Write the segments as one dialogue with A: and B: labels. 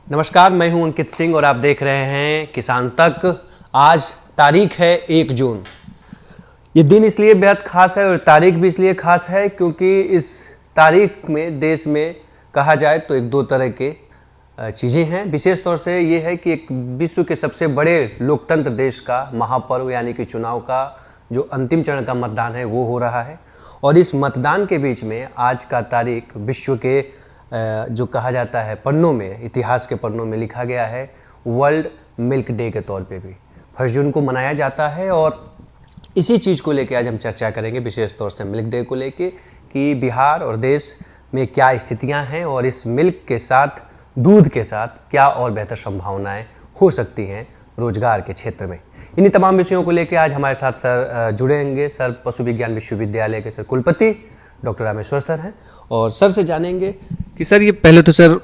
A: नमस्कार, मैं हूं अंकित सिंह और आप देख रहे हैं किसान तक। आज तारीख है 1 जून। ये दिन इसलिए बेहद खास है और तारीख भी इसलिए खास है क्योंकि इस तारीख में देश में कहा जाए तो एक दो तरह के चीज़ें हैं। विशेष तौर से ये है कि एक विश्व के सबसे बड़े लोकतंत्र देश का महापर्व यानी कि चुनाव का जो अंतिम चरण का मतदान है वो हो रहा है। और इस मतदान के बीच में आज का तारीख विश्व के जो कहा जाता है पन्नों में, इतिहास के पन्नों में लिखा गया है वर्ल्ड मिल्क डे के तौर पे भी 1 जून को मनाया जाता है। और इसी चीज़ को लेकर आज हम चर्चा करेंगे, विशेष तौर से मिल्क डे को लेके कि बिहार और देश में क्या स्थितियां हैं और इस मिल्क के साथ, दूध के साथ क्या और बेहतर संभावनाएं हो सकती हैं रोजगार के क्षेत्र में। इन्हीं तमाम विषयों को लेकर आज हमारे साथ सर जुड़ेंगे। सर पशु विज्ञान विश्वविद्यालय के सर कुलपति डॉक्टर रामेश्वर सर हैं और सर से जानेंगे कि सर ये पहले तो सर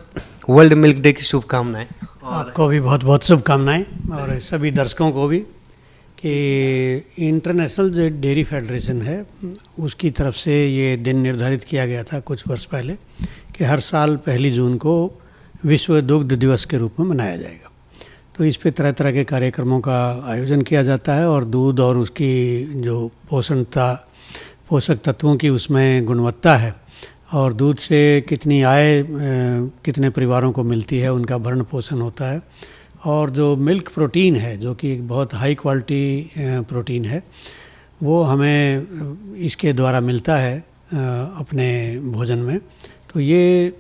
A: वर्ल्ड मिल्क डे की शुभकामनाएं।
B: आपको भी बहुत बहुत शुभकामनाएं और सभी दर्शकों को भी कि इंटरनेशनल जो डेयरी फेडरेशन है उसकी तरफ से ये दिन निर्धारित किया गया था कुछ वर्ष पहले कि हर साल 1 जून को विश्व दुग्ध दिवस के रूप में मनाया जाएगा। तो इस पे तरह तरह के कार्यक्रमों का आयोजन किया जाता है और दूध और उसकी जो पोषक तत्वों की उसमें गुणवत्ता है और दूध से कितनी आय कितने परिवारों को मिलती है, उनका भरण पोषण होता है। और जो मिल्क प्रोटीन है जो कि एक बहुत हाई क्वालिटी प्रोटीन है वो हमें इसके द्वारा मिलता है अपने भोजन में। तो ये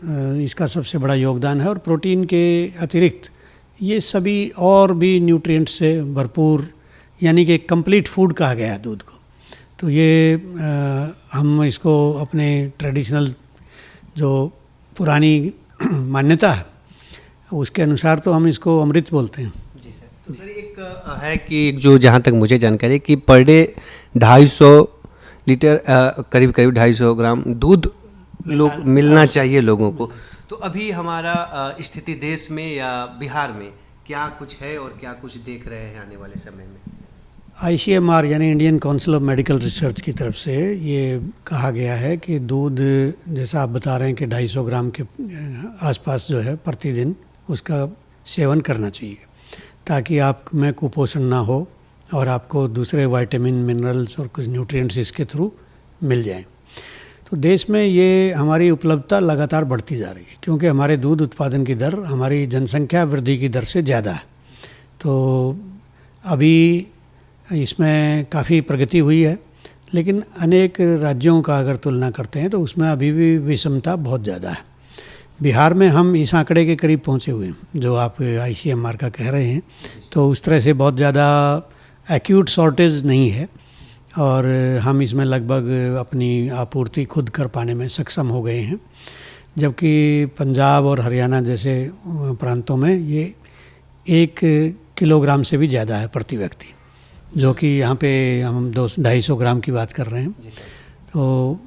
B: इसका सबसे बड़ा योगदान है। और प्रोटीन के अतिरिक्त ये सभी और भी न्यूट्रिएंट्स से भरपूर यानी कि कंप्लीट फूड कहा गया है दूध को। तो ये हम इसको अपने ट्रेडिशनल जो पुरानी मान्यता है उसके अनुसार तो हम इसको अमृत बोलते हैं।
A: जी सर। तो सर एक है कि जो जहाँ तक मुझे जानकारी कि पर डे 250 लीटर करीब 250 ग्राम दूध लोग मिलना चाहिए लोगों को। तो अभी हमारा स्थिति देश में या बिहार में क्या कुछ है और क्या कुछ देख रहे हैं आने वाले समय में?
B: ICMR यानी Indian council of medical research की तरफ से ये कहा गया है कि दूध जैसा आप बता रहे हैं कि 250 ग्राम के आसपास जो है प्रतिदिन उसका सेवन करना चाहिए ताकि आप में कुपोषण ना हो और आपको दूसरे विटामिन, मिनरल्स और कुछ न्यूट्रिएंट्स इसके थ्रू मिल जाएं। तो देश में ये हमारी उपलब्धता लगातार बढ़ती जा रही है क्योंकि हमारे दूध उत्पादन की दर हमारी जनसंख्या वृद्धि की दर से ज़्यादा है। तो अभी इसमें काफ़ी प्रगति हुई है, लेकिन अनेक राज्यों का अगर तुलना करते हैं तो उसमें अभी भी विषमता बहुत ज़्यादा है। बिहार में हम इस आंकड़े के करीब पहुंचे हुए हैं जो आप ICMR का कह रहे हैं। तो उस तरह से बहुत ज़्यादा एक्यूट शॉर्टेज नहीं है और हम इसमें लगभग अपनी आपूर्ति खुद कर पाने में सक्षम हो गए हैं। जबकि पंजाब और हरियाणा जैसे प्रांतों में ये 1 किलोग्राम से भी ज़्यादा है प्रति व्यक्ति, जो कि यहाँ पे हम 250 ग्राम की बात कर रहे हैं। तो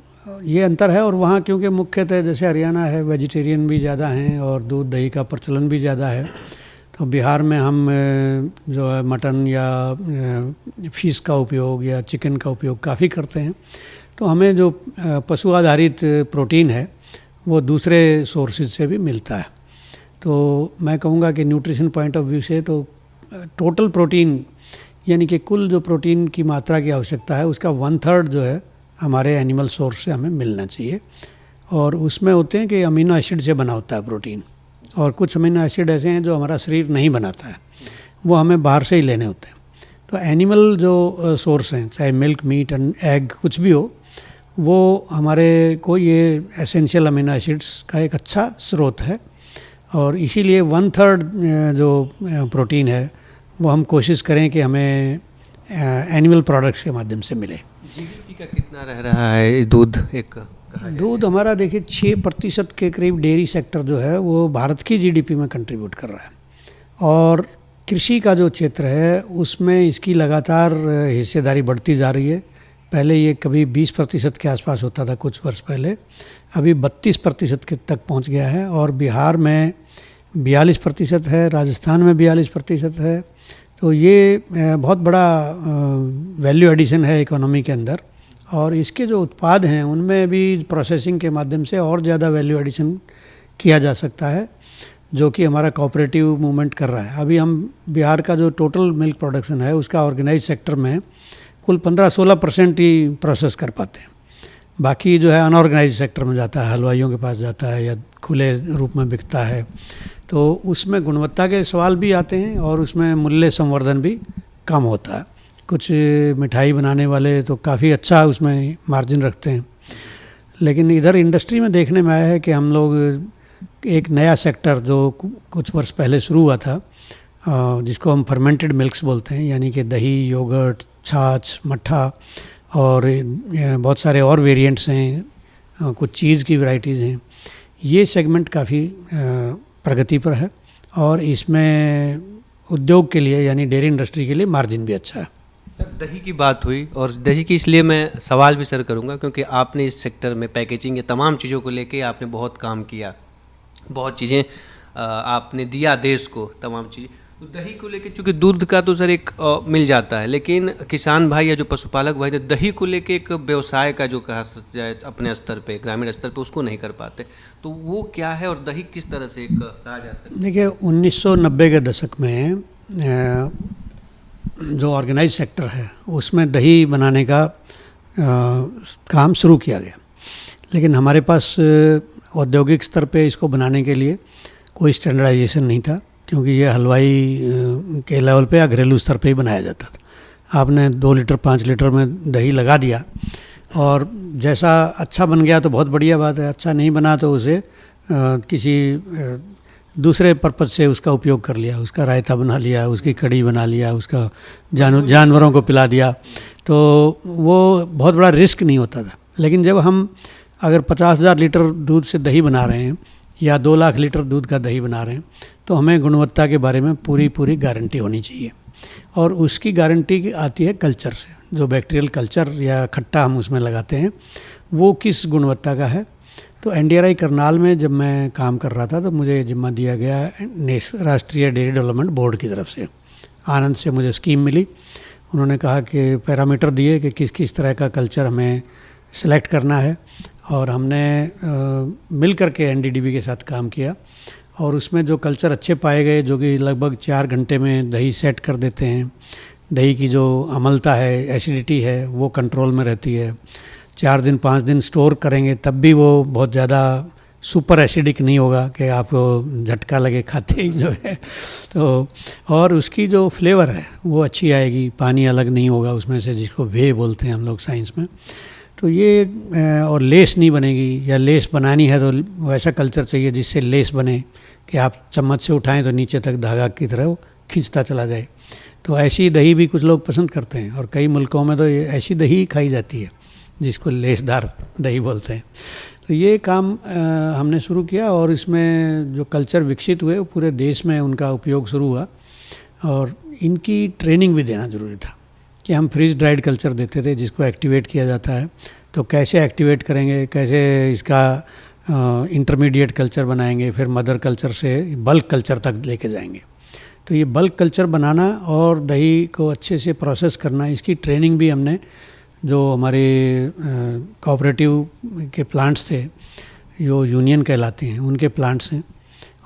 B: ये अंतर है। और वहाँ क्योंकि मुख्यतः जैसे हरियाणा है वेजिटेरियन भी ज़्यादा हैं और दूध दही का प्रचलन भी ज़्यादा है। तो बिहार में हम जो है मटन या फिश का उपयोग या चिकन का उपयोग काफ़ी करते हैं। तो हमें जो पशु आधारित प्रोटीन है वो दूसरे सोर्सेज से भी मिलता है। तो मैं कहूँगा कि न्यूट्रिशन पॉइंट ऑफ व्यू से तो टोटल प्रोटीन यानी कि कुल जो प्रोटीन की मात्रा की आवश्यकता है उसका 1/3 जो है हमारे एनिमल सोर्स से हमें मिलना चाहिए। और उसमें होते हैं कि अमीनो एसिड से बना होता है प्रोटीन और कुछ अमीनो एसिड ऐसे हैं जो हमारा शरीर नहीं बनाता है, वो हमें बाहर से ही लेने होते हैं। तो एनिमल जो सोर्स हैं चाहे मिल्क, मीट एंड एग कुछ भी हो, वो हमारे को ये एसेंशियल अमीनो एसिड्स का एक अच्छा स्रोत है। और इसीलिए 1/3 जो प्रोटीन है वो हम कोशिश करें कि हमें एनिमल प्रोडक्ट्स के माध्यम से मिले।
A: GDP का कितना रह रहा है दूध?
B: दूध हमारा देखिए 6% के करीब डेयरी सेक्टर जो है वो भारत की GDP में कंट्रीब्यूट कर रहा है। और कृषि का जो क्षेत्र है उसमें इसकी लगातार हिस्सेदारी बढ़ती जा रही है। पहले ये कभी 20% के आसपास होता था कुछ वर्ष पहले, अभी 32% के तक पहुंच गया है। और बिहार में 42% है, राजस्थान में 42% है। तो ये बहुत बड़ा वैल्यू एडिशन है इकोनॉमी के अंदर। और इसके जो उत्पाद हैं उनमें भी प्रोसेसिंग के माध्यम से और ज़्यादा वैल्यू एडिशन किया जा सकता है। जो कि हमारा कोऑपरेटिव मूवमेंट कर रहा है। अभी हम बिहार का जो टोटल मिल्क प्रोडक्शन है उसका ऑर्गेनाइज सेक्टर में कुल 15-16% ही प्रोसेस कर पाते हैं। बाकी जो है अनऑर्गेनाइज सेक्टर में जाता है, हलवाइयों के पास जाता है या खुले रूप में बिकता है। तो उसमें गुणवत्ता के सवाल भी आते हैं और उसमें मूल्य संवर्धन भी कम होता है। कुछ मिठाई बनाने वाले तो काफ़ी अच्छा उसमें मार्जिन रखते हैं, लेकिन इधर इंडस्ट्री में देखने में आया है कि हम लोग एक नया सेक्टर जो कुछ वर्ष पहले शुरू हुआ था, जिसको हम फर्मेंटेड मिल्क्स बोलते हैं, यानी कि दही, योगर्ट, छाछ, मट्ठा और बहुत सारे और वेरिएंट्स हैं, कुछ चीज़ की वैरायटीज़ हैं। ये सेगमेंट काफ़ी प्रगति पर है और इसमें उद्योग के लिए यानी डेयरी इंडस्ट्री के लिए मार्जिन भी अच्छा है।
A: सर, दही की बात हुई और दही की इसलिए मैं सवाल भी सर करूंगा क्योंकि आपने इस सेक्टर में पैकेजिंग या तमाम चीज़ों को लेके आपने बहुत काम किया, बहुत चीज़ें आपने दिया देश को, तमाम चीज़ें। तो दही को लेके चूँकि दूध का तो सर एक मिल जाता है, लेकिन किसान भाई या जो पशुपालक भाई दही को लेके एक व्यवसाय का जो कहा जाए अपने स्तर पे, ग्रामीण स्तर पे उसको नहीं कर पाते, तो वो क्या है और दही किस तरह से एक कहा जा सकता है?
B: देखिए 1990 के दशक में जो ऑर्गेनाइज सेक्टर है उसमें दही बनाने का काम शुरू किया गया, लेकिन हमारे पास औद्योगिक स्तर पे इसको बनाने के लिए कोई स्टैंडर्डाइजेशन नहीं था, क्योंकि ये हलवाई के लेवल पे या घरेलू स्तर पे ही बनाया जाता था। आपने 2 लीटर 5 लीटर में दही लगा दिया और जैसा अच्छा बन गया तो बहुत बढ़िया बात है, अच्छा नहीं बना तो उसे किसी दूसरे पर्पज़ से उसका उपयोग कर लिया, उसका रायता बना लिया, उसकी कढ़ी बना लिया, उसका जानवरों को पिला दिया, तो वो बहुत बड़ा रिस्क नहीं होता था। लेकिन जब हम अगर 50,000 लीटर दूध से दही बना रहे हैं या 2 लाख लीटर दूध का दही बना रहे हैं, तो हमें गुणवत्ता के बारे में पूरी गारंटी होनी चाहिए। और उसकी गारंटी आती है कल्चर से, जो बैक्टीरियल कल्चर या खट्टा हम उसमें लगाते हैं वो किस गुणवत्ता का है। तो एनडीआरआई करनाल में जब मैं काम कर रहा था तो मुझे जिम्मा दिया गया राष्ट्रीय डेयरी डेवलपमेंट बोर्ड की तरफ से, आनंद से मुझे स्कीम मिली। उन्होंने कहा कि पैरामीटर दिए कि किस किस तरह का कल्चर हमें सेलेक्ट करना है, और हमने मिल करके एनडीडीबी के साथ काम किया और उसमें जो कल्चर अच्छे पाए गए, जो कि लगभग 4 घंटे में दही सेट कर देते हैं, दही की जो अम्लता है, एसिडिटी है, वो कंट्रोल में रहती है। 4 दिन 5 दिन स्टोर करेंगे तब भी वो बहुत ज़्यादा सुपर एसिडिक नहीं होगा कि आपको झटका लगे खाते ही जो है। तो और उसकी जो फ्लेवर है वो अच्छी आएगी, पानी अलग नहीं होगा उसमें से, जिसको वे बोलते हैं हम लोग साइंस में। तो ये और लेस नहीं बनेगी, या लेस बनानी है तो वैसा कल्चर चाहिए जिससे लेस बने कि आप चम्मच से उठाएं तो नीचे तक धागा की तरह वो खींचता चला जाए। तो ऐसी दही भी कुछ लोग पसंद करते हैं और कई मुल्कों में तो ऐसी दही खाई जाती है जिसको लेसदार दही बोलते हैं। तो ये काम हमने शुरू किया और इसमें जो कल्चर विकसित हुए वो पूरे देश में उनका उपयोग शुरू हुआ। और इनकी ट्रेनिंग भी देना ज़रूरी था कि हम फ्रीज ड्राइड कल्चर देते थे जिसको एक्टिवेट किया जाता है, तो कैसे एक्टिवेट करेंगे, कैसे इसका इंटरमीडिएट कल्चर बनाएंगे, फिर मदर कल्चर से बल्क कल्चर तक लेके जाएंगे। तो ये बल्क कल्चर बनाना और दही को अच्छे से प्रोसेस करना, इसकी ट्रेनिंग भी हमने जो हमारे कोऑपरेटिव के प्लांट्स थे, जो यूनियन कहलाते हैं, उनके प्लांट्स हैं,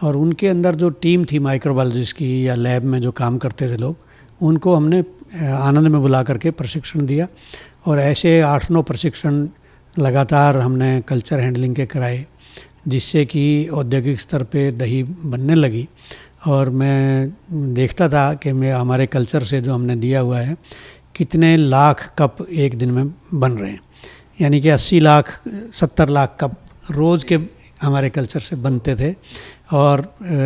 B: और उनके अंदर जो टीम थी माइक्रोबायोलॉजिस्ट की या लैब में जो काम करते थे लोग, उनको हमने आनंद में बुला करके प्रशिक्षण दिया। और ऐसे 8-9 प्रशिक्षण लगातार हमने कल्चर हैंडलिंग के कराए, जिससे कि औद्योगिक स्तर पे दही बनने लगी। और मैं देखता था कि हमारे कल्चर से जो हमने दिया हुआ है कितने लाख कप एक दिन में बन रहे हैं, यानी कि 80 लाख 70 लाख कप रोज़ के हमारे कल्चर से बनते थे। और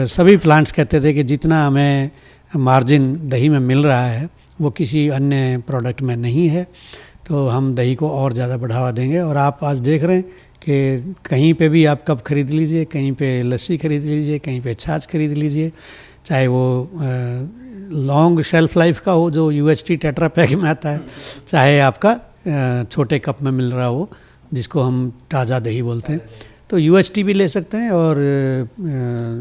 B: सभी प्लांट्स कहते थे कि जितना हमें मार्जिन दही में मिल रहा है वो किसी अन्य प्रोडक्ट में नहीं है, तो हम दही को और ज़्यादा बढ़ावा देंगे। और आप आज देख रहे हैं कि कहीं पे भी आप कप खरीद लीजिए, कहीं पे लस्सी खरीद लीजिए, कहीं पे छाछ खरीद लीजिए, चाहे वो लॉन्ग शेल्फ लाइफ का हो जो UHT टेट्रा पैक में आता है, चाहे आपका छोटे कप में मिल रहा हो जिसको हम ताज़ा दही बोलते हैं। तो UHT भी ले सकते हैं और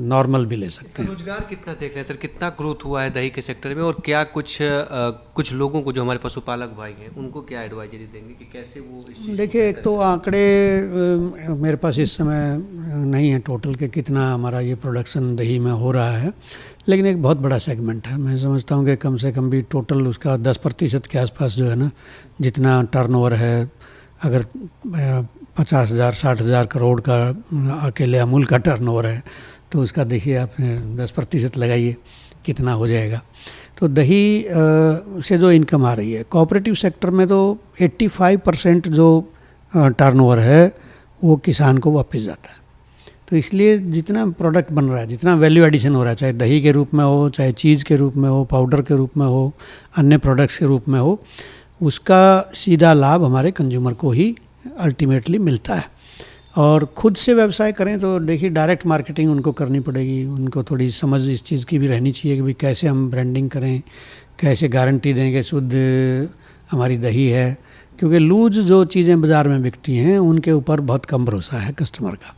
B: नॉर्मल भी ले सकते हैं।
A: रोजगार कितना देख रहे हैं सर, कितना ग्रोथ हुआ है दही के सेक्टर में, और क्या कुछ लोगों को जो हमारे पशुपालक भाई हैं उनको क्या एडवाइजरी देंगे कि कैसे वो इस चीज़
B: देखिए, एक तो आंकड़े मेरे पास इस समय नहीं है टोटल के कितना हमारा ये प्रोडक्शन दही में हो रहा है, लेकिन एक बहुत बड़ा सेगमेंट है। मैं समझता हूँ कि कम से कम भी टोटल उसका 10% के आसपास जो है ना, जितना टर्नओवर है, अगर 50,000 60,000 करोड़ का अकेले अमूल का टर्नओवर है तो उसका देखिए आप 10% लगाइए कितना हो जाएगा। तो दही से जो इनकम आ रही है, कोऑपरेटिव सेक्टर में तो 85% जो टर्नओवर है वो किसान को वापस जाता है। तो इसलिए जितना प्रोडक्ट बन रहा है, जितना वैल्यू एडिशन हो रहा है, चाहे दही के रूप में हो, चाहे चीज़ के रूप में हो, पाउडर के रूप में हो, अन्य प्रोडक्ट्स के रूप में हो, उसका सीधा लाभ हमारे कंज्यूमर को ही अल्टीमेटली मिलता है। और ख़ुद से व्यवसाय करें तो देखिए डायरेक्ट मार्केटिंग उनको करनी पड़ेगी, उनको थोड़ी समझ इस चीज़ की भी रहनी चाहिए कि भाई कैसे हम ब्रांडिंग करें, कैसे गारंटी दें कि शुद्ध हमारी दही है, क्योंकि लूज जो चीज़ें बाज़ार में बिकती हैं उनके ऊपर बहुत कम भरोसा है कस्टमर का।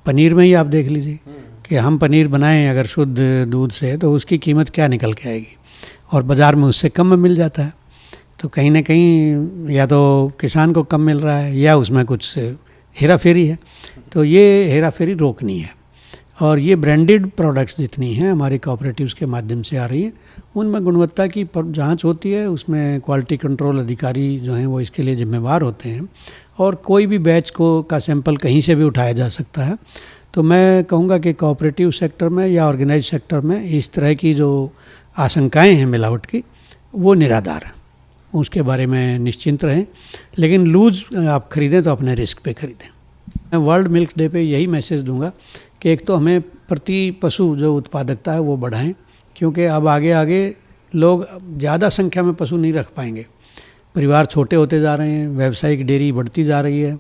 B: पनीर में ही आप देख लीजिए कि हम पनीर बनाएं अगर शुद्ध दूध से तो उसकी कीमत क्या निकल के आएगी, और बाज़ार में उससे कम में मिल जाता है। तो कहीं ना कहीं या तो किसान को कम मिल रहा है या उसमें कुछ हेरा फेरी है। तो ये हेरा फेरी रोकनी है, और ये ब्रांडेड प्रोडक्ट्स जितनी हैं हमारे कोऑपरेटिव्स के माध्यम से आ रही हैं, उनमें गुणवत्ता की जांच होती है, उसमें क्वालिटी कंट्रोल अधिकारी जो हैं वो इसके लिए जिम्मेवार होते हैं, और कोई भी बैच का सैंपल कहीं से भी उठाया जा सकता है। तो मैं कहूँगा कि कोऑपरेटिव सेक्टर में या ऑर्गेनाइज सेक्टर में इस तरह की जो आशंकाएँ हैं मिलावट की, वो निराधार हैं, उसके बारे में निश्चिंत रहें। लेकिन लूज आप ख़रीदें तो अपने रिस्क पे ख़रीदें। मैं वर्ल्ड मिल्क डे पे यही मैसेज दूंगा कि एक तो हमें प्रति पशु जो उत्पादकता है वो बढ़ाएं, क्योंकि अब आगे आगे लोग ज़्यादा संख्या में पशु नहीं रख पाएंगे, परिवार छोटे होते जा रहे हैं, व्यावसायिक डेयरी बढ़ती जा रही है,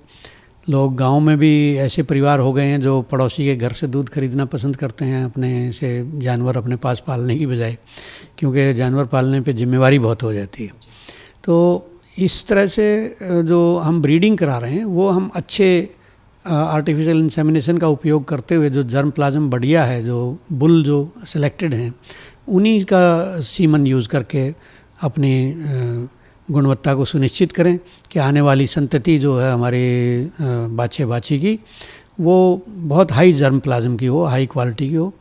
B: लोग गांव में भी ऐसे परिवार हो गए हैं जो पड़ोसी के घर से दूध खरीदना पसंद करते हैं अपने से जानवर अपने पास पालने की बजाय, क्योंकि जानवर पालने पे जिम्मेवारी बहुत हो जाती है। तो इस तरह से जो हम ब्रीडिंग करा रहे हैं वो हम अच्छे आर्टिफिशियल इंसेमिनेशन का उपयोग करते हुए, जो जर्म प्लाज्म बढ़िया है, जो बुल जो सिलेक्टेड हैं, उन्हीं का सीमन यूज़ करके अपनी गुणवत्ता को सुनिश्चित करें कि आने वाली संतति जो है हमारे बाछे बाछी की, वो बहुत हाई जर्म प्लाज्म की हो, हाई क्वालिटी की हो।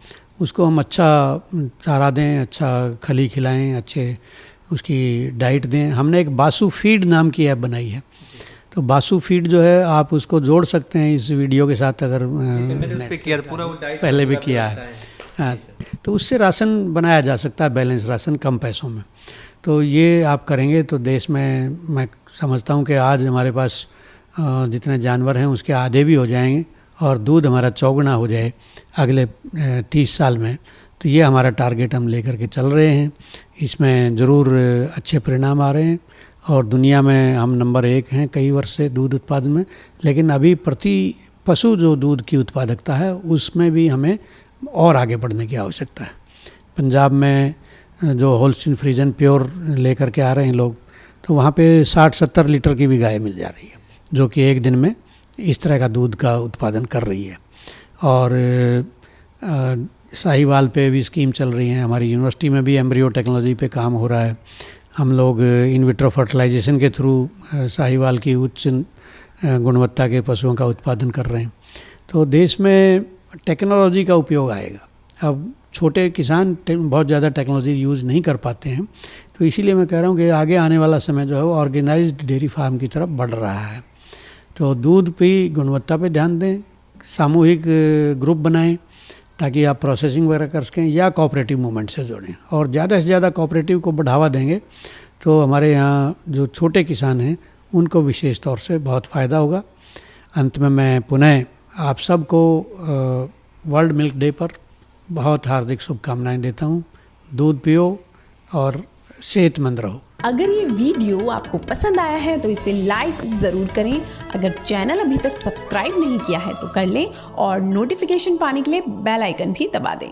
B: उसको हम अच्छा चारा दें, अच्छा खली खिलाएं, अच्छे उसकी डाइट दें। हमने एक बासु फीड नाम की ऐप बनाई है, तो बासु फीड जो है आप उसको जोड़ सकते हैं इस वीडियो के साथ, अगर पहले भी किया है। हाँ, तो उससे राशन बनाया जा सकता है, बैलेंस राशन, कम पैसों में। तो ये आप करेंगे तो देश में मैं समझता हूँ कि आज हमारे पास जितने जानवर हैं उसके आधे भी हो जाएंगे और दूध हमारा चौगुना हो जाए अगले 30 साल में। तो ये हमारा टारगेट हम लेकर के चल रहे हैं, इसमें ज़रूर अच्छे परिणाम आ रहे हैं और दुनिया में हम नंबर 1 हैं कई वर्ष से दूध उत्पादन में। लेकिन अभी प्रति पशु जो दूध की उत्पादकता है उसमें भी हमें और आगे बढ़ने की आवश्यकता है। पंजाब में जो होल्स्टीन फ्रीजन प्योर लेकर के आ रहे हैं लोग, तो वहाँ पे 60-70 लीटर की भी गाय मिल जा रही है, जो कि एक दिन में इस तरह का दूध का उत्पादन कर रही है। और साहिवाल पे भी स्कीम चल रही है, हमारी यूनिवर्सिटी में भी एम्ब्रियो टेक्नोलॉजी पे काम हो रहा है। हम लोग इन विट्रो फर्टिलाइजेशन के थ्रू साहिवाल की उच्च गुणवत्ता के पशुओं का उत्पादन कर रहे हैं। तो देश में टेक्नोलॉजी का उपयोग आएगा। अब छोटे किसान बहुत ज़्यादा टेक्नोलॉजी यूज़ नहीं कर पाते हैं, तो इसीलिए मैं कह रहा हूँ कि आगे आने वाला समय जो है वो ऑर्गेनाइज्ड डेयरी फार्म की तरफ बढ़ रहा है। तो दूध पे गुणवत्ता पे ध्यान दें, सामूहिक ग्रुप बनाएं ताकि आप प्रोसेसिंग वगैरह कर सकें, या कोऑपरेटिव मूवमेंट से जोड़ें। और ज़्यादा से ज़्यादा कोऑपरेटिव को बढ़ावा देंगे तो हमारे यहाँ जो छोटे किसान हैं उनको विशेष तौर से बहुत फ़ायदा होगा। अंत में मैं पुनः आप सबको वर्ल्ड मिल्क डे पर बहुत हार्दिक शुभकामनाएं देता हूँ। दूध पियो और सेहतमंद रहो।
C: अगर ये वीडियो आपको पसंद आया है तो इसे लाइक ज़रूर करें। अगर चैनल अभी तक सब्सक्राइब नहीं किया है तो कर लें और नोटिफिकेशन पाने के लिए बेल आइकन भी दबा दें।